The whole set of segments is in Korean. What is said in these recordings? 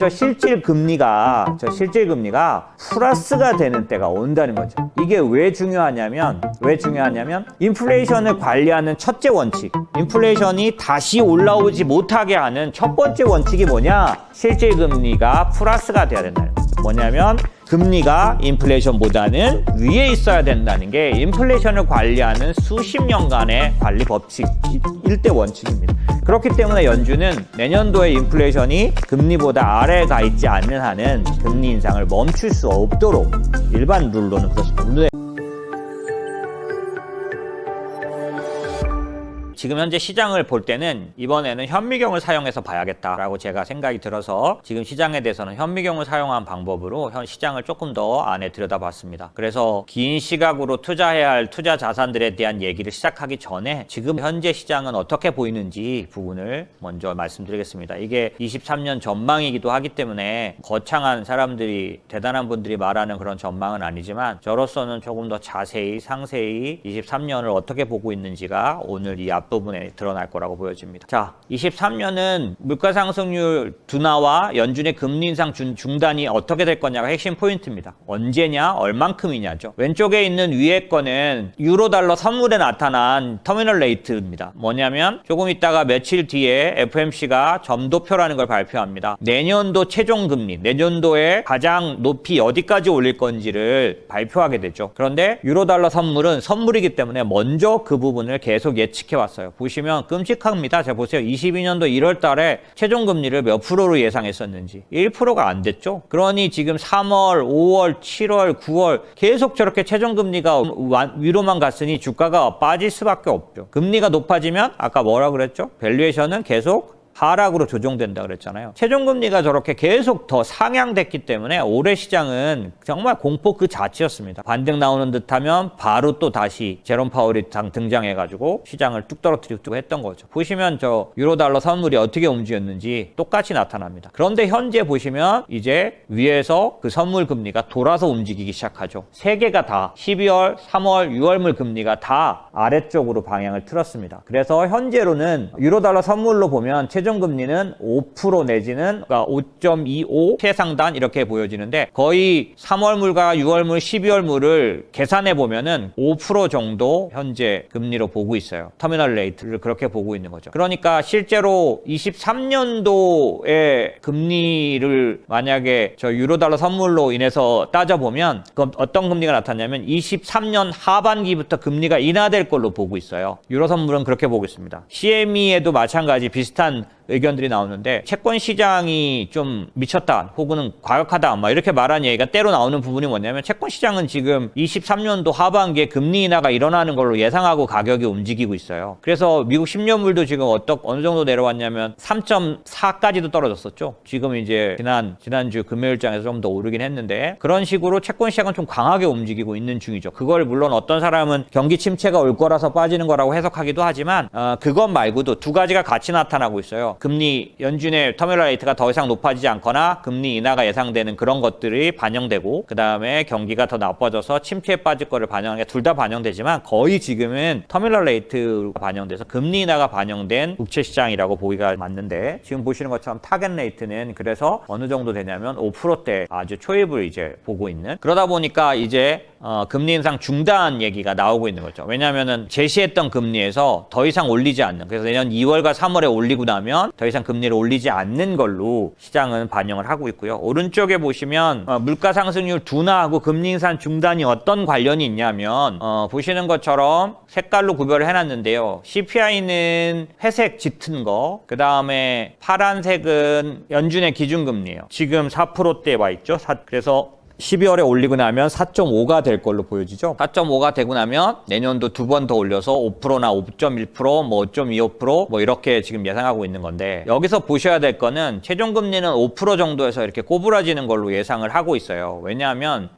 저 실질 금리가 플러스가 되는 때가 온다는 거죠. 이게 왜 중요하냐면 인플레이션을 관리하는 첫째 원칙, 인플레이션이 다시 올라오지 못하게 하는 첫 번째 원칙이 뭐냐? 실질 금리가 플러스가 돼야 된다는 거예요. 뭐냐면 금리가 인플레이션보다는 위에 있어야 된다는 게 인플레이션을 관리하는 수십 년간의 관리 법칙, 1대 원칙입니다. 그렇기 때문에 연준은 내년도에 인플레이션이 금리보다 아래에 가 있지 않는 한은 금리 인상을 멈출 수 없도록 일반 룰로는 그렇습니다. 지금 현재 시장을 볼 때는 이번에는 현미경을 사용해서 봐야겠다라고 제가 생각이 들어서 지금 시장에 대해서는 현미경을 사용한 방법으로 시장을 조금 더 안에 들여다봤습니다. 그래서 긴 시각으로 투자해야 할 투자 자산들에 대한 얘기를 시작하기 전에 지금 현재 시장은 어떻게 보이는지 부분을 먼저 말씀드리겠습니다. 이게 23년 전망이기도 하기 때문에 거창한 사람들이 대단한 분들이 말하는 그런 전망은 아니지만 저로서는 조금 더 자세히 상세히 23년을 어떻게 보고 있는지가 오늘 이 앞부분에 드러날 거라고 보여집니다. 자, 23년은 물가 상승률 둔화와 연준의 금리 인상 중단이 어떻게 될 거냐가 핵심 포인트입니다. 언제냐, 얼만큼이냐죠. 왼쪽에 있는 위에 거는 유로달러 선물에 나타난 터미널 레이트입니다. 뭐냐면 조금 있다가 며칠 뒤에 FOMC가 점도표라는 걸 발표합니다. 내년도 최종 금리, 내년도에 가장 높이 어디까지 올릴 건지를 발표하게 되죠. 그런데 유로달러 선물은 선물이기 때문에 먼저 그 부분을 계속 예측해 왔어요. 보시면 끔찍합니다. 자, 보세요. 22년도 1월 달에 최종 금리를 몇 프로로 예상했었는지 1%가 안 됐죠. 그러니 지금 3월, 5월, 7월, 9월 계속 저렇게 최종 금리가 위로만 갔으니 주가가 빠질 수밖에 없죠. 금리가 높아지면 아까 뭐라 그랬죠? 밸류에이션은 계속 하락으로 조정된다 그랬잖아요. 최종금리가 저렇게 계속 더 상향됐기 때문에 올해 시장은 정말 공포 그 자체였습니다. 반등 나오는 듯하면 바로 또 다시 제롬 파월이 등장해가지고 시장을 뚝 떨어뜨리고 했던 거죠. 보시면 저 유로달러 선물이 어떻게 움직였는지 똑같이 나타납니다. 그런데 현재 보시면 이제 위에서 그 선물 금리가 돌아서 움직이기 시작하죠. 세 개가 다 12월, 3월, 6월물 금리가 다 아래쪽으로 방향을 틀었습니다. 그래서 현재로는 유로달러 선물로 보면 최종 금리는 5% 내지는 5.25 최상단 이렇게 보여지는데 거의 3월물과 6월물, 12월물을 계산해 보면은 5% 정도 현재 금리로 보고 있어요. 터미널 레이트를 그렇게 보고 있는 거죠. 그러니까 실제로 23년도의 금리를 만약에 저 유로달러 선물로 인해서 따져보면 어떤 금리가 나타나냐면 23년 하반기부터 금리가 인하될 걸로 보고 있어요. 유로 선물은 그렇게 보고 있습니다. CME에도 마찬가지 비슷한 의견들이 나오는데 채권 시장이 좀 미쳤다 혹은 과격하다 막 이렇게 말하는 얘기가 때로 나오는 부분이 뭐냐면 채권 시장은 지금 23년도 하반기에 금리 인하가 일어나는 걸로 예상하고 가격이 움직이고 있어요. 그래서 미국 10년물도 지금 어느 정도 내려왔냐면 3.4까지도 떨어졌었죠. 지금 이제 지난주 금요일장에서 좀 더 오르긴 했는데 그런 식으로 채권 시장은 좀 강하게 움직이고 있는 중이죠. 그걸 물론 어떤 사람은 경기 침체가 올 거라서 빠지는 거라고 해석하기도 하지만 그것 말고도 두 가지가 같이 나타나고 있어요. 금리 연준의 터미널 레이트가 더 이상 높아지지 않거나 금리 인하가 예상되는 그런 것들이 반영되고 그 다음에 경기가 더 나빠져서 침체에 빠질 거를 반영하는 게 둘 다 반영되지만 거의 지금은 터미널 레이트가 반영돼서 금리 인하가 반영된 국채 시장이라고 보기가 맞는데 지금 보시는 것처럼 타겟 레이트는 그래서 어느 정도 되냐면 5%대 아주 초입을 이제 보고 있는 그러다 보니까 이제 금리 인상 중단 얘기가 나오고 있는 거죠. 왜냐하면은 제시했던 금리에서 더 이상 올리지 않는 그래서 내년 2월과 3월에 올리고 나면 더 이상 금리를 올리지 않는 걸로 시장은 반영을 하고 있고요. 오른쪽에 보시면 물가 상승률 둔화하고 금리 인상 중단이 어떤 관련이 있냐면 보시는 것처럼 색깔로 구별을 해놨는데요. CPI는 회색 짙은 거, 그 다음에 파란색은 연준의 기준금리예요. 지금 4%대에 와 있죠. 그래서 12월에 올리고 나면 4.5가 될 걸로 보여지죠. 4.5가 되고 나면 내년도 두 번 더 올려서 5%나 5.1%, 뭐 5.25%, 뭐 이렇게 지금 예상하고 있는 건데 여기서 보셔야 될 거는 최종금리는 5% 정도에서 이렇게 꼬부라지는 걸로 예상을 하고 있어요. 왜냐하면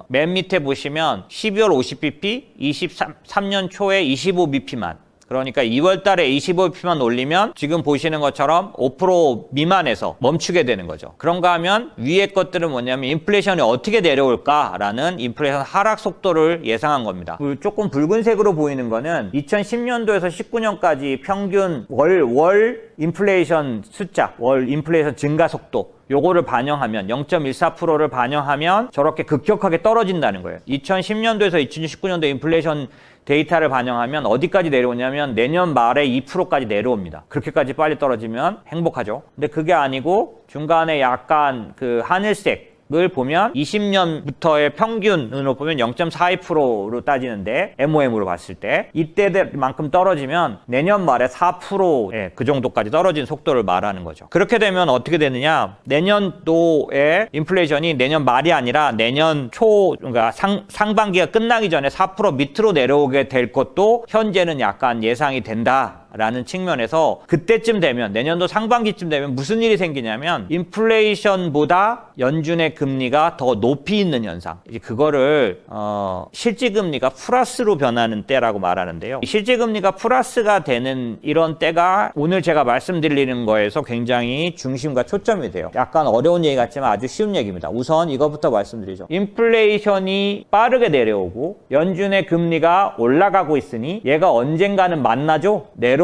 맨 밑에 보시면 12월 50bp, 23년 초에 25bp만 그러니까 2월 달에 25bp만 올리면 지금 보시는 것처럼 5% 미만에서 멈추게 되는 거죠. 그런가 하면 위에 것들은 뭐냐면 인플레이션이 어떻게 내려올까라는 인플레이션 하락 속도를 예상한 겁니다. 조금 붉은색으로 보이는 거는 2010년도에서 19년까지 평균 월 인플레이션 숫자, 월 인플레이션 증가 속도 요거를 반영하면 0.14%를 반영하면 저렇게 급격하게 떨어진다는 거예요. 2010년도에서 2019년도 인플레이션 데이터를 반영하면 어디까지 내려오냐면 내년 말에 2%까지 내려옵니다. 그렇게까지 빨리 떨어지면 행복하죠. 근데 그게 아니고 중간에 약간 그 하늘색 을 보면 20년부터의 평균으로 보면 0.42%로 따지는데 MOM으로 봤을 때 이때만큼 떨어지면 내년 말에 4%에 그 정도까지 떨어진 속도를 말하는 거죠. 그렇게 되면 어떻게 되느냐, 내년도에 인플레이션이 내년 말이 아니라 내년 초, 그러니까 상반기가 끝나기 전에 4% 밑으로 내려오게 될 것도 현재는 약간 예상이 된다 라는 측면에서 그때쯤 되면 내년도 상반기쯤 되면 무슨 일이 생기냐면 인플레이션보다 연준의 금리가 더 높이 있는 현상, 이제 그거를 실질금리가 플러스로 변하는 때라고 말하는데요. 실질금리가 플러스가 되는 이런 때가 오늘 제가 말씀드리는 거에서 굉장히 중심과 초점이 돼요. 약간 어려운 얘기 같지만 아주 쉬운 얘기입니다. 우선 이것부터 말씀드리죠. 인플레이션이 빠르게 내려오고 연준의 금리가 올라가고 있으니 얘가 언젠가는 만나죠? 내려오니까.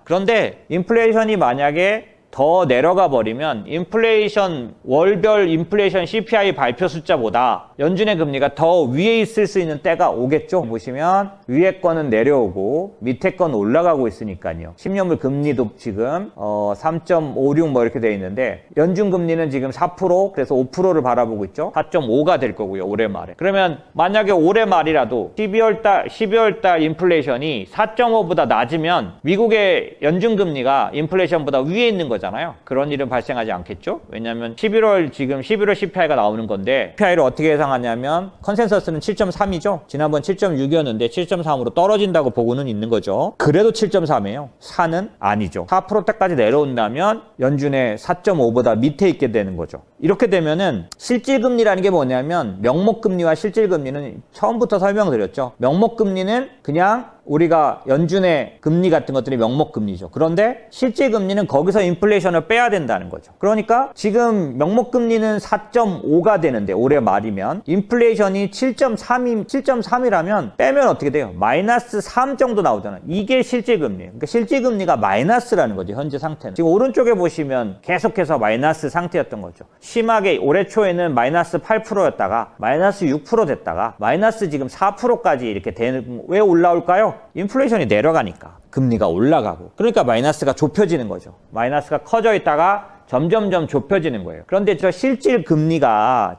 그런데 인플레이션이 만약에 더 내려가 버리면 인플레이션, 월별 인플레이션 CPI 발표 숫자보다 연준의 금리가 더 위에 있을 수 있는 때가 오겠죠. 보시면 위에 거는 내려오고 밑에 건 올라가고 있으니까요. 10년물 금리도 지금 3.56 뭐 이렇게 돼 있는데 연준 금리는 지금 4%, 그래서 5%를 바라보고 있죠. 4.5가 될 거고요, 올해 말에. 그러면 만약에 올해 말이라도 12월 달 인플레이션이 4.5보다 낮으면 미국의 연준 금리가 인플레이션보다 위에 있는 거잖아요. 그런 일은 발생하지 않겠죠? 왜냐하면 11월 CPI가 나오는 건데 CPI를 어떻게 예상하냐면 컨센서스는 7.3이죠? 지난번 7.6이었는데 7.3으로 떨어진다고 보고는 있는 거죠. 그래도 7.3이에요. 4는 아니죠. 4%대까지 내려온다면 연준의 4.5보다 밑에 있게 되는 거죠. 이렇게 되면은 실질금리라는 게 뭐냐면 명목금리와 실질금리는 처음부터 설명드렸죠. 명목금리는 그냥 우리가 연준의 금리 같은 것들이 명목금리죠. 그런데 실질금리는 거기서 인플레이션을 빼야 된다는 거죠. 그러니까 지금 명목금리는 4.5가 되는데 올해 말이면 인플레이션이 7.3이라면 빼면 어떻게 돼요? 마이너스 3 정도 나오잖아요. 이게 실질금리예요. 그러니까 실질금리가 마이너스라는 거죠. 현재 상태는. 지금 오른쪽에 보시면 계속해서 마이너스 상태였던 거죠. 심하게 올해 초에는 마이너스 8%였다가 마이너스 6% 됐다가 마이너스 지금 4%까지 이렇게 되는, 왜 올라올까요? 인플레이션이 내려가니까 금리가 올라가고, 그러니까 마이너스가 좁혀지는 거죠. 마이너스가 커져 있다가 점점점 좁혀지는 거예요. 그런데 저 실질 금리가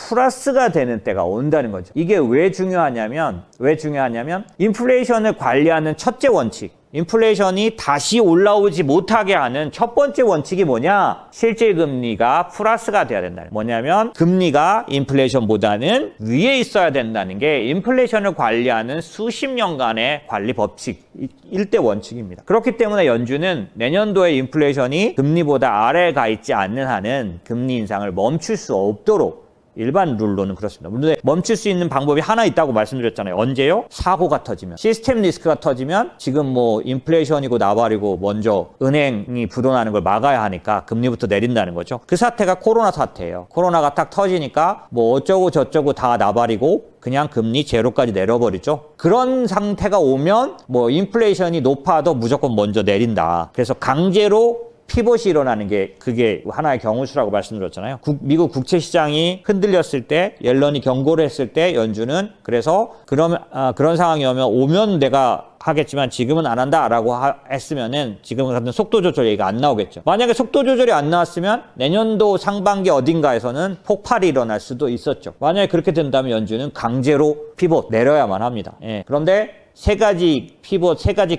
플러스가 되는 때가 온다는 거죠. 이게 왜 중요하냐면 인플레이션을 관리하는 첫째 원칙, 인플레이션이 다시 올라오지 못하게 하는 첫 번째 원칙이 뭐냐? 실질금리가 플러스가 돼야 된다는, 뭐냐면 금리가 인플레이션보다는 위에 있어야 된다는 게 인플레이션을 관리하는 수십 년간의 관리 법칙, 1대 원칙입니다. 그렇기 때문에 연준은 내년도에 인플레이션이 금리보다 아래에 가 있지 않는 한은 금리 인상을 멈출 수 없도록, 일반 룰로는 그렇습니다. 근데 멈출 수 있는 방법이 하나 있다고 말씀드렸잖아요. 언제요? 사고가 터지면, 시스템 리스크가 터지면, 지금 뭐 인플레이션이고 나발이고 먼저 은행이 부도나는 걸 막아야 하니까 금리부터 내린다는 거죠. 그 사태가 코로나 사태예요. 코로나가 딱 터지니까 뭐 어쩌고 저쩌고 다 나발이고 그냥 금리 제로까지 내려버리죠. 그런 상태가 오면 뭐 인플레이션이 높아도 무조건 먼저 내린다. 그래서 강제로 피봇이 일어나는 게 그게 하나의 경우수라고 말씀드렸잖아요. 미국 국채 시장이 흔들렸을 때, 옐런이 경고를 했을 때 연준은 그래서 그런 상황이 오면 내가 하겠지만 지금은 안 한다라고 했으면은 지금 같은 속도 조절 얘기가 안 나오겠죠. 만약에 속도 조절이 안 나왔으면 내년도 상반기 어딘가에서는 폭발이 일어날 수도 있었죠. 만약에 그렇게 된다면 연준은 강제로 피봇 내려야만 합니다. 예. 그런데 세 가지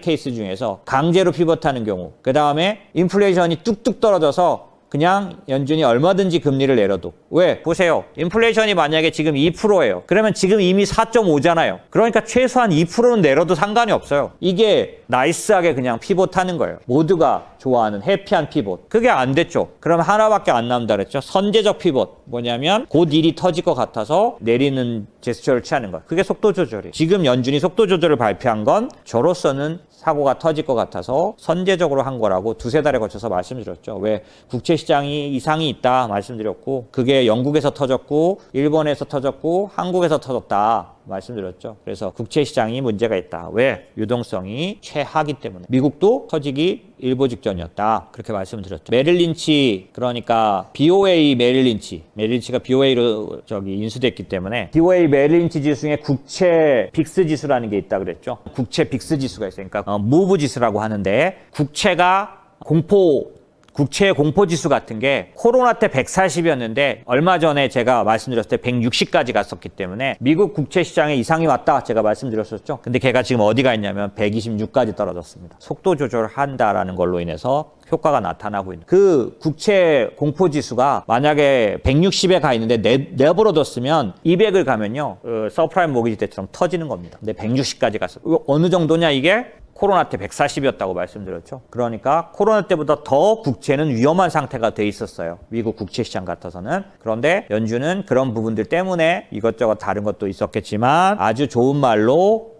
케이스 중에서 강제로 피벗하는 경우, 그 다음에 인플레이션이 뚝뚝 떨어져서 그냥 연준이 얼마든지 금리를 내려도, 왜? 보세요. 인플레이션이 만약에 지금 2%예요. 그러면 지금 이미 4.5잖아요. 그러니까 최소한 2%는 내려도 상관이 없어요. 이게 나이스하게 그냥 피봇하는 거예요. 모두가 좋아하는 해피한 피봇. 그게 안 됐죠. 그럼 하나밖에 안 남다 그랬죠. 선제적 피봇. 뭐냐면 곧 일이 터질 것 같아서 내리는 제스처를 취하는 거예요. 그게 속도 조절이에요. 지금 연준이 속도 조절을 발표한 건 저로서는 사고가 터질 것 같아서 선제적으로 한 거라고 두세 달에 걸쳐서 말씀드렸죠. 왜? 국채시장이 이상이 있다 말씀드렸고, 그게 영국에서 터졌고 일본에서 터졌고 한국에서 터졌다 말씀드렸죠. 그래서 국채 시장이 문제가 있다. 왜? 유동성이 최하기 때문에. 미국도 터지기 일보 직전이었다. 그렇게 말씀드렸죠. 메릴 린치, 그러니까 BOA 메릴 린치가 BOA로 인수됐기 때문에 BOA 메릴 린치 지수 중에 국채 빅스 지수라는 게 있다 그랬죠. 국채 빅스 지수가 있어요. 그러니까 무브 지수라고 하는데 국채 공포 지수 같은 게 코로나 때 140이었는데 얼마 전에 제가 말씀드렸을 때 160까지 갔었기 때문에 미국 국채 시장에 이상이 왔다 제가 말씀드렸었죠. 근데 걔가 지금 어디가 있냐면 126까지 떨어졌습니다. 속도 조절을 한다라는 걸로 인해서 효과가 나타나고 있는 그 국채 공포 지수가 만약에 160에 가 있는데 내버려뒀으면 200을 가면요 서프라임 모기지 때처럼 터지는 겁니다. 근데 160까지 갔어. 어느 정도냐 이게? 코로나 때 140이었다고 말씀드렸죠. 그러니까 코로나 때보다 더 국채는 위험한 상태가 돼 있었어요. 미국 국채 시장 같아서는. 그런데 연준은 그런 부분들 때문에 이것저것 다른 것도 있었겠지만 아주 좋은 말로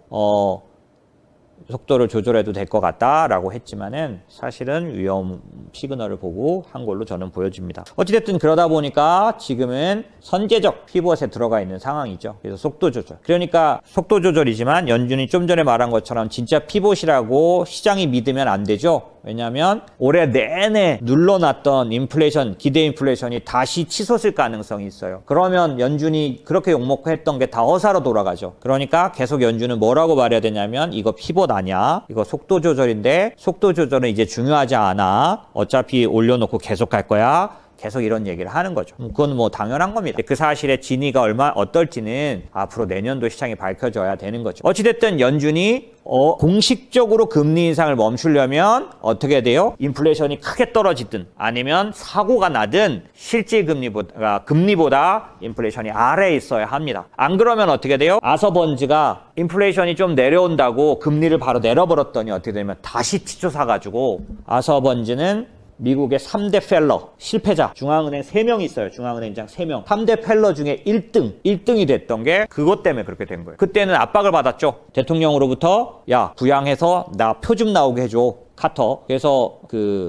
속도를 조절해도 될 것 같다라고 했지만은 사실은 위험 시그널을 보고 한 걸로 저는 보여집니다. 어찌됐든 그러다 보니까 지금은 선제적 피벗에 들어가 있는 상황이죠. 그래서 속도 조절. 그러니까 속도 조절이지만 연준이 좀 전에 말한 것처럼 진짜 피벗이라고 시장이 믿으면 안 되죠. 왜냐하면 올해 내내 눌러놨던 인플레이션, 기대 인플레이션이 다시 치솟을 가능성이 있어요. 그러면 연준이 그렇게 욕먹고 했던 게 다 허사로 돌아가죠. 그러니까 계속 연준은 뭐라고 말해야 되냐면 이거 피벗 아니야. 이거 속도 조절인데 속도 조절은 이제 중요하지 않아. 어차피 올려놓고 계속 갈 거야. 계속 이런 얘기를 하는 거죠. 그건 뭐 당연한 겁니다. 그 사실의 진위가 어떨지는 앞으로 내년도 시장이 밝혀져야 되는 거죠. 어찌됐든 연준이 공식적으로 금리 인상을 멈추려면 어떻게 돼요? 인플레이션이 크게 떨어지든 아니면 사고가 나든 실질 금리보다 인플레이션이 아래에 있어야 합니다. 안 그러면 어떻게 돼요? 아서번즈가 인플레이션이 좀 내려온다고 금리를 바로 내려버렸더니 어떻게 되냐면 다시 치솟아가지고 아서번즈는 미국의 3대 펠러, 실패자, 중앙은행 3명이 있어요. 중앙은행장 3명. 3대 펠러 중에 1등이 됐던 게 그것 때문에 그렇게 된 거예요. 그때는 압박을 받았죠. 대통령으로부터 야, 부양해서 나 표 좀 나오게 해줘. 카터. 그래서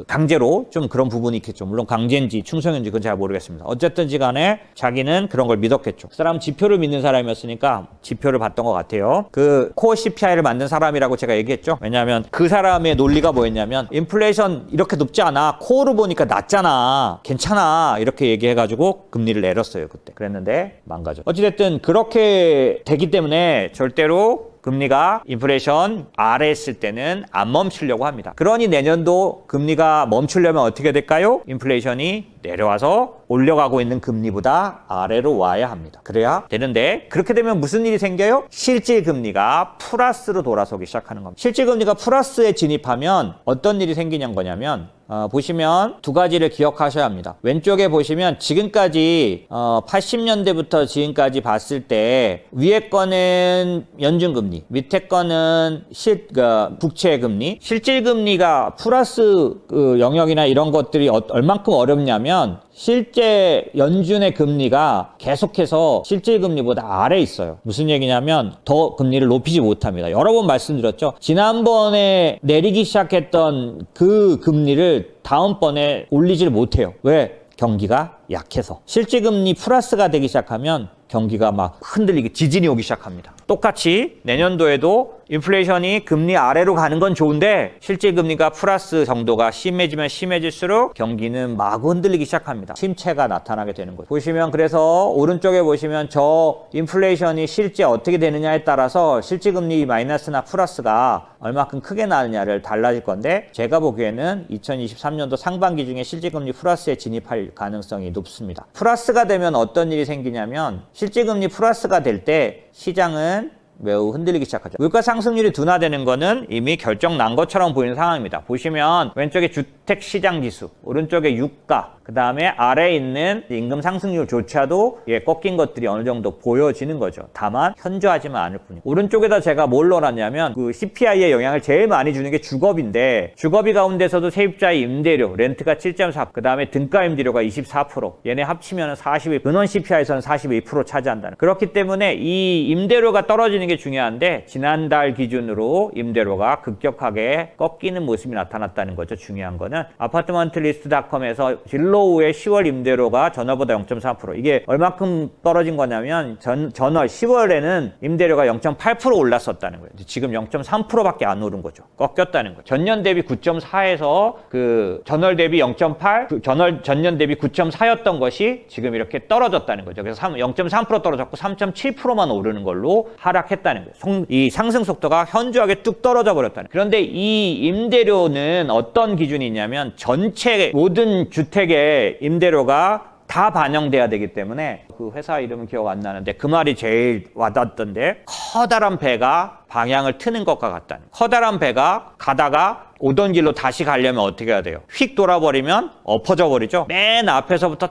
강제로 좀 그런 부분이 있겠죠. 물론 강제인지 충성인지 그건 잘 모르겠습니다. 어쨌든지 간에 자기는 그런 걸 믿었겠죠. 그 사람 지표를 믿는 사람이었으니까 지표를 봤던 것 같아요. 코어 CPI를 만든 사람이라고 제가 얘기했죠. 왜냐하면 그 사람의 논리가 뭐였냐면 인플레이션 이렇게 높지 않아. 코어로 보니까 낮잖아. 괜찮아. 이렇게 얘기해가지고 금리를 내렸어요. 그때. 그랬는데 망가져. 어찌됐든 그렇게 되기 때문에 절대로 금리가 인플레이션 아래에 있을 때는 안 멈추려고 합니다. 그러니 내년도 금리가 멈추려면 어떻게 될까요? 인플레이션이 내려와서 올려가고 있는 금리보다 아래로 와야 합니다. 그래야 되는데 그렇게 되면 무슨 일이 생겨요? 실질 금리가 플러스로 돌아서기 시작하는 겁니다. 실질 금리가 플러스에 진입하면 어떤 일이 생기는 거냐면 보시면 두 가지를 기억하셔야 합니다. 왼쪽에 보시면 지금까지 80년대부터 지금까지 봤을 때 위에 거는 연준금리, 밑에 거는 국채금리, 실질금리가 플러스 영역이나 이런 것들이 얼만큼 어렵냐면 실제 연준의 금리가 계속해서 실질금리보다 아래에 있어요. 무슨 얘기냐면 더 금리를 높이지 못합니다. 여러 번 말씀드렸죠. 지난번에 내리기 시작했던 그 금리를 다음번에 올리질 못해요. 왜? 경기가 약해서. 실질금리 플러스가 되기 시작하면 경기가 막 흔들리게 지진이 오기 시작합니다. 똑같이 내년도에도 인플레이션이 금리 아래로 가는 건 좋은데 실질 금리가 플러스 정도가 심해지면 심해질수록 경기는 마구 흔들리기 시작합니다. 침체가 나타나게 되는 거죠. 보시면 그래서 오른쪽에 보시면 저 인플레이션이 실제 어떻게 되느냐에 따라서 실질 금리 마이너스나 플러스가 얼마큼 크게 나느냐를 달라질 건데 제가 보기에는 2023년도 상반기 중에 실질 금리 플러스에 진입할 가능성이 높습니다. 플러스가 되면 어떤 일이 생기냐면 실질금리 플러스가 될 때 시장은 매우 흔들리기 시작하죠. 물가 상승률이 둔화되는 거는 이미 결정 난 것처럼 보이는 상황입니다. 보시면 왼쪽에 주택시장 지수, 오른쪽에 유가, 그 다음에 아래에 있는 임금 상승률조차도 꺾인 것들이 어느 정도 보여지는 거죠. 다만 현저하지만 않을 뿐이고 오른쪽에다 제가 뭘 넣어놨냐면 CPI에 영향을 제일 많이 주는 게 주거비인데 주거비 가운데서도 세입자의 임대료, 렌트가 7.4%, 그 다음에 등가 임대료가 24%, 얘네 합치면 42%, 근원 CPI에서는 42% 차지한다는. 그렇기 때문에 이 임대료가 떨어지는 게 중요한데 지난달 기준으로 임대료가 급격하게 꺾이는 모습이 나타났다는 거죠. 중요한 거는 아파트먼트리스트닷컴에서 진로 그로우의 10월 임대료가 전월보다 0.3%. 이게 얼마큼 떨어진 거냐면 전월 10월에는 임대료가 0.8% 올랐었다는 거예요. 지금 0.3%밖에 안 오른 거죠. 꺾였다는 거죠. 전년 대비 9.4에서 그 전월 대비 0.8, 전년 대비 9.4였던 것이 지금 이렇게 떨어졌다는 거죠. 그래서 0.3% 떨어졌고 3.7%만 오르는 걸로 하락했다는 거예요. 이 상승 속도가 현저하게 뚝 떨어져 버렸다는 거예요. 그런데 이 임대료는 어떤 기준이 있냐면 전체 모든 주택의 임대료가 다 반영돼야 되기 때문에 그 회사 이름은 기억 안 나는데 그 말이 제일 와닿던데 커다란 배가 방향을 트는 것과 같다는 커다란 배가 가다가 오던 길로 다시 가려면 어떻게 해야 돼요? 휙 돌아버리면 엎어져 버리죠. 맨 앞에서부터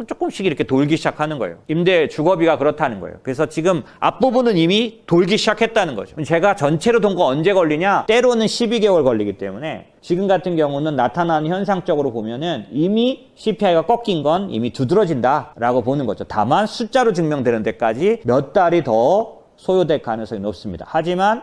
조금씩 이렇게 돌기 시작하는 거예요. 임대 주거비가 그렇다는 거예요. 그래서 지금 앞부분은 이미 돌기 시작했다는 거죠. 제가 전체로 돈 거 언제 걸리냐? 때로는 12개월 걸리기 때문에 지금 같은 경우는 나타나는 현상적으로 보면은 이미 CPI가 꺾인 건 이미 두드러진다라고 보는 거죠. 다만 숫자로 증명되는 데까지 몇 달이 더 소요될 가능성이 높습니다. 하지만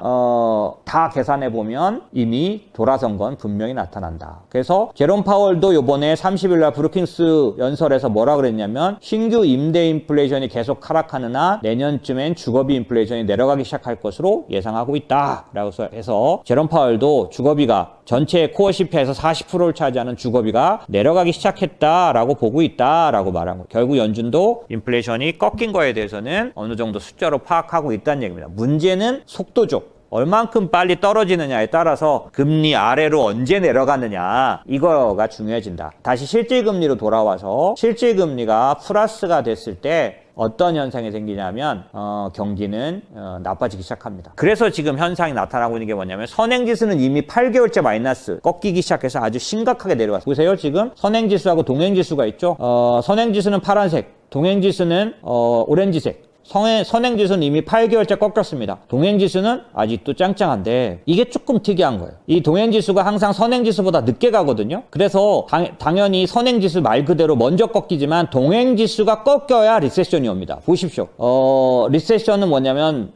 다 계산해 보면 이미 돌아선 건 분명히 나타난다. 그래서 제롬 파월도 요번에 30일 날 브루킹스 연설에서 뭐라 그랬냐면 신규 임대 인플레이션이 계속 하락하는 한 내년쯤엔 주거비 인플레이션이 내려가기 시작할 것으로 예상하고 있다라고 해서 제롬 파월도 주거비가 전체 코어 CPI에서 40%를 차지하는 주거비가 내려가기 시작했다라고 보고 있다라고 말한 거예요. 결국 연준도 인플레이션이 꺾인 거에 대해서는 어느 정도 숫자로 파악하고 있다는 얘기입니다. 문제는 속도죠. 얼만큼 빨리 떨어지느냐에 따라서 금리 아래로 언제 내려가느냐 이거가 중요해진다. 다시 실질금리로 돌아와서 실질금리가 플러스가 됐을 때 어떤 현상이 생기냐면 경기는 나빠지기 시작합니다. 그래서 지금 현상이 나타나고 있는 게 뭐냐면 선행지수는 이미 8개월째 마이너스 꺾이기 시작해서 아주 심각하게 내려왔어요. 보세요. 지금 선행지수하고 동행지수가 있죠. 선행지수는 파란색, 동행지수는 오렌지색. 선행지수는 이미 8개월째 꺾였습니다. 동행지수는 아직도 짱짱한데 이게 조금 특이한 거예요. 이 동행지수가 항상 선행지수보다 늦게 가거든요. 그래서 당연히 선행지수 말 그대로 먼저 꺾이지만 동행지수가 꺾여야 리세션이 옵니다. 보십시오. 리세션은 뭐냐면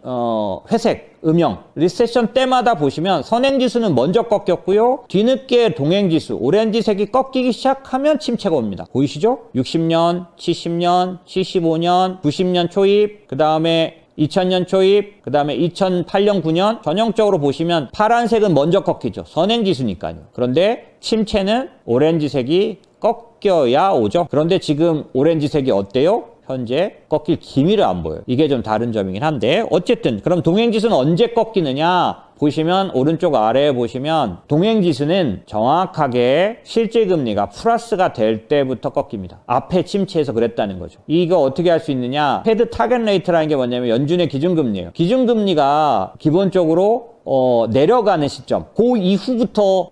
회색, 음영. 리세션 때마다 보시면 선행지수는 먼저 꺾였고요. 뒤늦게 동행지수, 오렌지색이 꺾이기 시작하면 침체가 옵니다. 보이시죠? 60년, 70년, 75년, 90년 초입, 그 다음에 2000년 초입, 그 다음에 2008년, 9년 전형적으로 보시면 파란색은 먼저 꺾이죠. 선행지수니까요. 그런데 침체는 오렌지색이 꺾여야 오죠. 그런데 지금 오렌지색이 어때요? 현재 꺾일 기미를 안 보여요. 이게 좀 다른 점이긴 한데 어쨌든 그럼 동행지수는 언제 꺾이느냐 보시면 오른쪽 아래에 보시면 동행지수는 정확하게 실질금리가 플러스가 될 때부터 꺾입니다. 앞에 침체해서 그랬다는 거죠. 이거 어떻게 할 수 있느냐? 페드 타겟 레이트라는 게 뭐냐면 연준의 기준금리예요. 기준금리가 기본적으로 내려가는 시점, 그 이후부터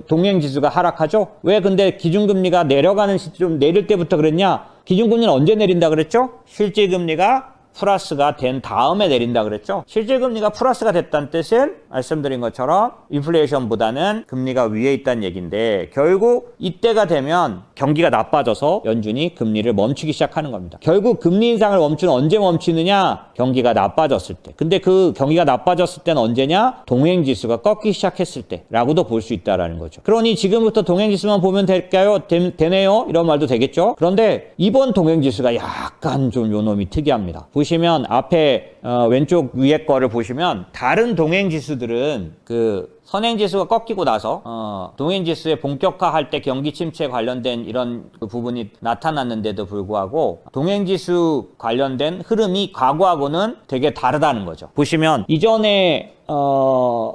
동행지수가 하락하죠? 왜 근데 기준금리가 내려가는 시점 내릴 때부터 그랬냐? 기준금리는 언제 내린다 그랬죠? 실질금리가 플러스가 된 다음에 내린다 그랬죠? 실질금리가 플러스가 됐다는 뜻은 말씀드린 것처럼 인플레이션보다는 금리가 위에 있다는 얘기인데 결국 이때가 되면 경기가 나빠져서 연준이 금리를 멈추기 시작하는 겁니다. 결국 금리 인상을 멈추는 언제 멈추느냐? 경기가 나빠졌을 때. 근데 그 경기가 나빠졌을 때는 언제냐? 동행지수가 꺾이기 시작했을 때라고도 볼 수 있다라는 거죠. 그러니 지금부터 동행지수만 보면 될까요? 되네요? 이런 말도 되겠죠? 그런데 이번 동행지수가 약간 좀 요놈이 특이합니다. 보시면 앞에 왼쪽 위에 거를 보시면 다른 동행지수들은 그 선행지수가 꺾이고 나서 동행지수의 본격화할 때 경기 침체에 관련된 이런 그 부분이 나타났는데도 불구하고 동행지수 관련된 흐름이 과거하고는 되게 다르다는 거죠. 보시면 이전에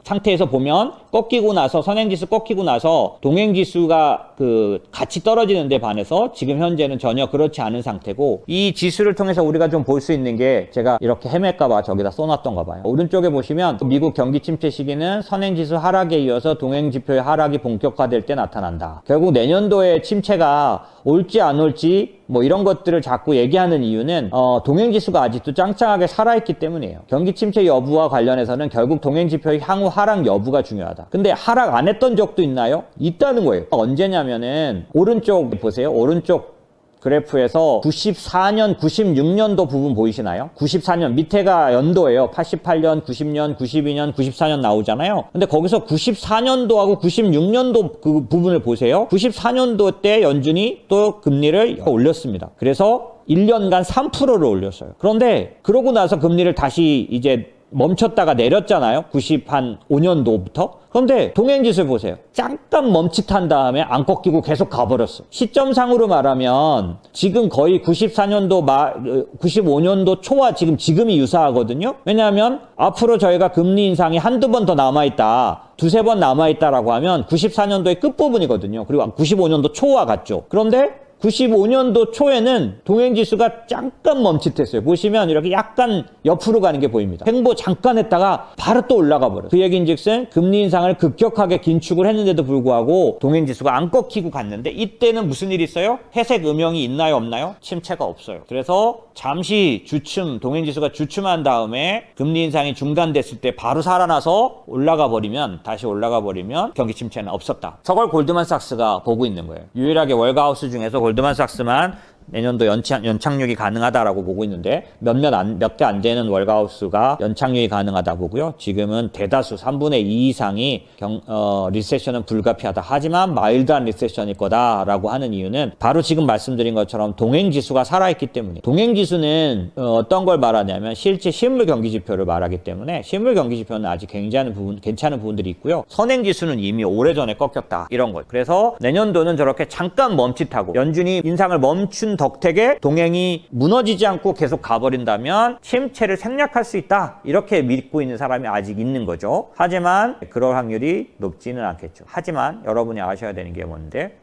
상태에서 보면 꺾이고 나서 선행지수 꺾이고 나서 동행지수가 그 같이 떨어지는 데 반해서 지금 현재는 전혀 그렇지 않은 상태고 이 지수를 통해서 우리가 좀 볼 수 있는 게 제가 이렇게 헤맬까 봐 저기다 써놨던가 봐요. 오른쪽에 보시면 미국 경기 침체 시기는 선행지수 하락에 이어서 동행지표의 하락이 본격화될 때 나타난다. 결국 내년도에 침체가 올지 안 올지 뭐 이런 것들을 자꾸 얘기하는 이유는 동행지수가 아직도 짱짱하게 살아있기 때문이에요. 경기 침체 여부와 관련해서는 결국 동행지표의 향후 하락 여부가 중요하다. 근데 하락 안 했던 적도 있나요? 있다는 거예요. 언제냐면은 오른쪽 보세요. 오른쪽 그래프에서 94년, 96년도 부분 보이시나요? 94년 밑에가 연도예요. 88년, 90년, 92년, 94년 나오잖아요. 근데 거기서 94년도하고 96년도 그 부분을 보세요. 94년도 때 연준이 또 금리를 올렸습니다. 그래서 1년간 3%를 올렸어요. 그런데 그러고 나서 금리를 다시 이제 멈췄다가 내렸잖아요. 95년도부터. 그런데 동행지수 보세요. 잠깐 멈칫한 다음에 안 꺾이고 계속 가버렸어. 시점상으로 말하면 지금 거의 94년도 95년도 초와 지금이 유사하거든요. 왜냐하면 앞으로 저희가 금리 인상이 한두 번 더 남아있다. 두세 번 남아있다라고 하면 94년도의 끝부분이거든요. 그리고 95년도 초와 같죠. 그런데 95년도 초에는 동행지수가 잠깐 멈칫했어요. 보시면 이렇게 약간 옆으로 가는 게 보입니다. 횡보 잠깐 했다가 바로 또 올라가 버려요. 그 얘기인즉슨 금리 인상을 급격하게 긴축을 했는데도 불구하고 동행지수가 안 꺾이고 갔는데 이때는 무슨 일이 있어요? 회색 음영이 있나요? 없나요? 침체가 없어요. 그래서 잠시 동행지수가 주춤한 다음에 금리 인상이 중단됐을 때 바로 살아나서 다시 올라가 버리면 경기 침체는 없었다. 저걸 골드만삭스가 보고 있는 거예요. 유일하게 월가하우스 중에서 골드만삭스만 내년도 연착륙이 가능하다라고 보고 있는데 몇 대 안 되는 월가하우스가 연착륙이 가능하다 보고요. 지금은 대다수 3분의 2 이상이 리세션은 불가피하다. 하지만 마일드한 리세션일 거다라고 하는 이유는 바로 지금 말씀드린 것처럼 동행지수가 살아있기 때문이에요. 동행지수는 어떤 걸 말하냐면 실제 실물 경기지표를 말하기 때문에 실물 경기지표는 아직 괜찮은 부분들이 있고요. 선행지수는 이미 오래전에 꺾였다. 이런 거예요. 그래서 내년도는 저렇게 잠깐 멈칫하고 연준이 인상을 멈춘 덕택에 동행이 무너지지 않고 계속 가버린다면 침체를 생략할 수 있다. 이렇게 믿고 있는 사람이 아직 있는 거죠. 하지만 그럴 확률이 높지는 않겠죠. 하지만 여러분이 아셔야 되는 게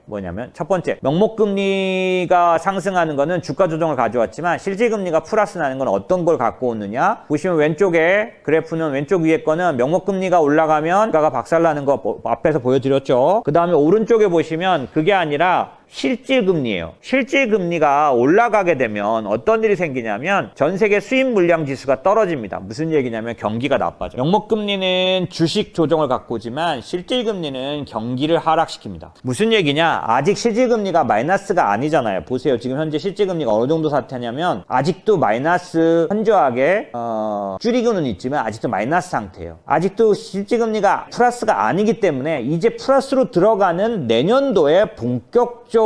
뭐냐면 첫 번째, 명목금리가 상승하는 거는 주가 조정을 가져왔지만 실질금리가 플러스 나는 건 어떤 걸 갖고 오느냐. 보시면 왼쪽에 그래프는 왼쪽 위에 거는 명목금리가 올라가면 주가가 박살나는 거 앞에서 보여드렸죠. 그 다음에 오른쪽에 보시면 그게 아니라 실질금리예요. 실질금리가 올라가게 되면 어떤 일이 생기냐면 전 세계 수입 물량 지수가 떨어집니다. 무슨 얘기냐면 경기가 나빠져요. 명목금리는 주식 조정을 갖고 오지만 실질금리는 경기를 하락시킵니다. 무슨 얘기냐? 아직 실질금리가 마이너스가 아니잖아요. 보세요. 지금 현재 실질금리가 어느 정도 사태냐면 아직도 마이너스 현저하게 줄이고는 있지만 아직도 마이너스 상태예요. 아직도 실질금리가 플러스가 아니기 때문에 이제 플러스로 들어가는 내년도에 본격적으로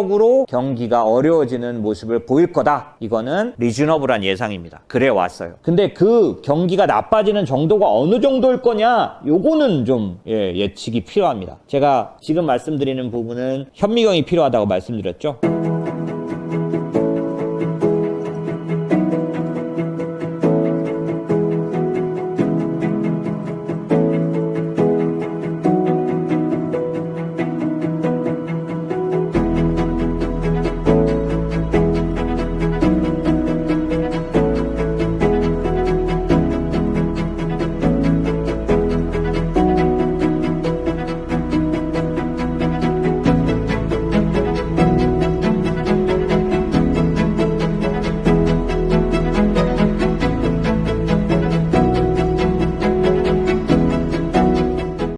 경기가 어려워지는 모습을 보일 거다. 이거는 리즈너블한 예상입니다. 그래 왔어요. 근데 그 경기가 나빠지는 정도가 어느 정도일 거냐? 요거는 좀 예측이 필요합니다. 제가 지금 말씀드리는 부분은 현미경이 필요하다고 말씀드렸죠.